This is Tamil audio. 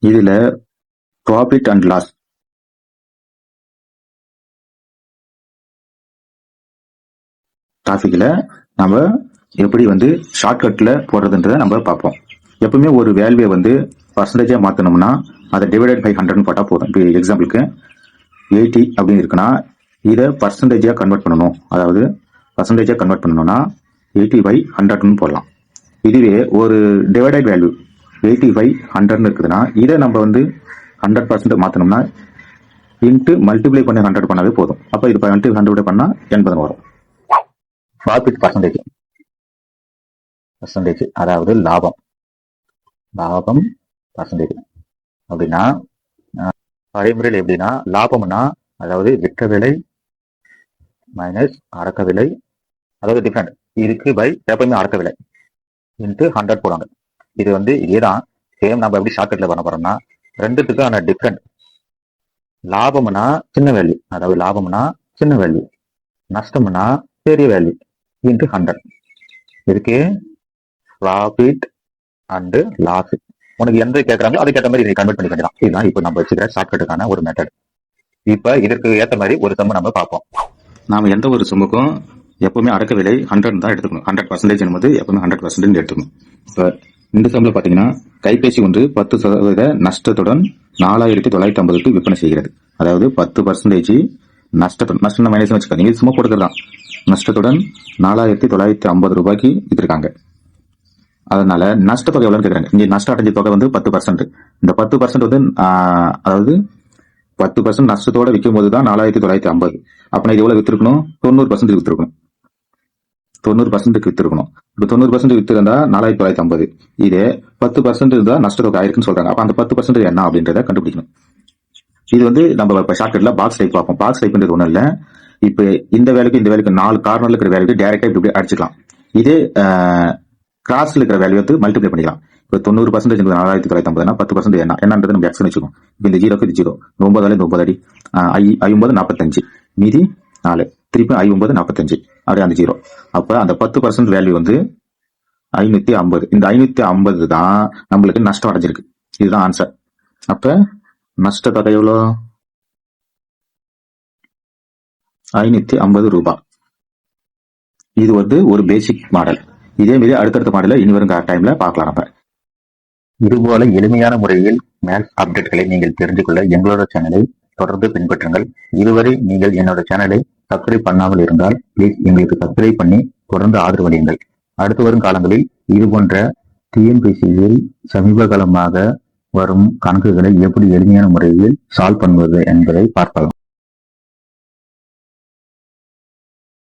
இதுல ப்ராஃபிட் அண்ட் லாஸ் டாபிக்ல நம்ம எப்படி வந்து ஷார்ட்கட்ல போடுறதுன்றதை நம்ம பார்ப்போம். எப்பவுமே ஒரு வேல்யூவை வந்து பர்சன்டேஜா மாத்தணும்னா அதை டிவைடட் பை 100 போட்டா போதும். இப்போ எக்ஸாம்பிளுக்கு 80 அப்படின்னு இருக்குன்னா இதை பர்சன்டேஜா கன்வெர்ட் பண்ணணும். அதாவது பர்சன்டேஜா கன்வெர்ட் பண்ணணும்னா 80 by 100 போடலாம். இதுவே ஒரு டிவைடட் வேல்யூ 80 by 100 இருக்குதுன்னா இதை நம்ம வந்து 100% மாத்தணும்னா இன்ட்டு மல்டிப்ளை பண்ணி 100 பண்ணாவே போதும். அப்ப இது 100 பண்ணா 80 வரும். ப்ராஃபிட் பர்சன்டேஜ் அதாவது லாபம் பர்சன்டேஜ் அப்படின்னா வழிமுறையில் எப்படின்னா லாபம்னா அதாவது விற்ற விலை மைனஸ் அடக்க விலை, அதாவது டிஃபரெண்ட் இதுக்கு பை எப்பவுமே அடக்க விலை இன்ட்டு 100 போடுவாங்க. இது வந்து இதேதான் சேம். நம்ம எப்படி ஷார்ட்கட்ல பண்ண போறோம்னா ரெண்டுத்துக்கான டிஃபரெண்ட். லாபம்னா சின்ன வேல்யூ, அதாவது லாபம்னா சின்ன வேல்யூ, நஷ்டம்னா பெரிய வேல்யூ இன்ட்டு 100. இதுக்கு ப்ராஃபிட் அண்ட் லாஸ் உனக்கு எந்த கேட்கறாங்களோ அதுக்கேற்ற மாதிரி இதை கன்வெர்ட் பண்ணி வேண்டியதான். இதுதான் இப்போ நம்ம வச்சுக்கிற ஷார்ட்கட்டுக்கான ஒரு மெத்தட். இப்ப இதற்கு ஏற்ற மாதிரி ஒரு சம்ம நம்ம பார்ப்போம். நாம எந்த ஒரு சம்முக்கும் எப்பவுமே அடக்க விலை 100 தான் எடுத்துக்கணும். 100% என்பது எப்பவுமே 100% எடுத்துக்கணும். இப்ப இந்த சம்ல பாத்தீங்கன்னா கைபேசி ஒன்று 10% நஷ்டத்துடன் 4950 விற்பனை செய்கிறது. அதாவது 10% நஷ்டம் மைனஸ் வச்சுக்காதீங்க, சும்மா கொடுக்கறதான். நஷ்டத்துடன் 4950 ரூபாய்க்கு வித்திருக்காங்க. அதனால நஷ்ட தொகை எவ்வளவு கேட்கறாங்க. இங்க நஷ்டம் அடைஞ்ச தொகை வந்து 10%. இந்த 10% வந்து அதாவது 10% நஷ்டத்தோட விற்கும் போதுதான் 4950. அப்ப இது எவ்வளவு வித்திருக்கணும்? 90% வித்திருக்கணும். 90% வித்திருக்கணும். இப்ப 90% வித்திருந்தா 4950. இதே 10% இருந்தா நஷ்ட தொகை ஆயிருக்குன்னு சொல்றாங்க. அப்ப அந்த 10% என்ன அப்படின்றத கண்டுபிடிக்கணும். இது வந்து நம்ம இப்ப ஷார்ட்கட்ல பாக்ஸ் டைப் பார்ப்போம். பாக்ஸ் டைப்ன்றது ஒண்ணும் இல்ல. இப்ப இந்த வேலைக்கு 4 கார்னர்ல இருக்கிற வேலைக்கு டைரக்டா இப்படி அடிச்சுக்கலாம். இதே கிராஸ்ல இருக்கிற வேல்யூ வந்து மல்டிப்ளை பண்ணிக்கலாம். இப்போ 90% 4950 10% என்னன்றது நம்ம எக்ஸ் வச்சுக்கோம். இப்போ இந்த 0க்கு இது 0, 9 அடி 50 45, மீதி 4, திருப்பி 50 45 அப்படியே அந்த 0. அப்ப அந்த 10% வேல்யூ வந்து 550. இந்த 550 தான் நம்மளுக்கு நஷ்டம் அடைஞ்சிருக்கு. இதுதான் ஆன்சர். அப்ப நஷ்ட தொகை எவ்வளோ? 550 ரூபாய். இது வந்து ஒரு பேசிக் மாடல். இதே மாதிரி அடுத்தடுத்த மாடல இனி வரும் டைம்ல பார்க்கலாம். நம்ம இதுபோல எளிமையான முறையில் மேத்ஸ் அப்டேட்களை நீங்கள் தெரிந்து கொள்ள எங்களோட சேனலை தொடர்ந்து பின்பற்றுங்கள். இதுவரை நீங்கள் என்னோட சேனலை சப்ஸ்கிரைப் பண்ணாமல் இருந்தால் பிளீஸ் எங்களுக்கு சப்ஸ்கிரைப் பண்ணி தொடர்ந்து ஆதரவு அளியுங்கள். அடுத்து வரும் காலங்களில் இது போன்ற டிஎன்பிசியில் சமீப காலமாக வரும் கணக்குகளை எப்படி எளிமையான முறையில் சால்வ் பண்ணுவது என்பதை பார்க்கலாம்.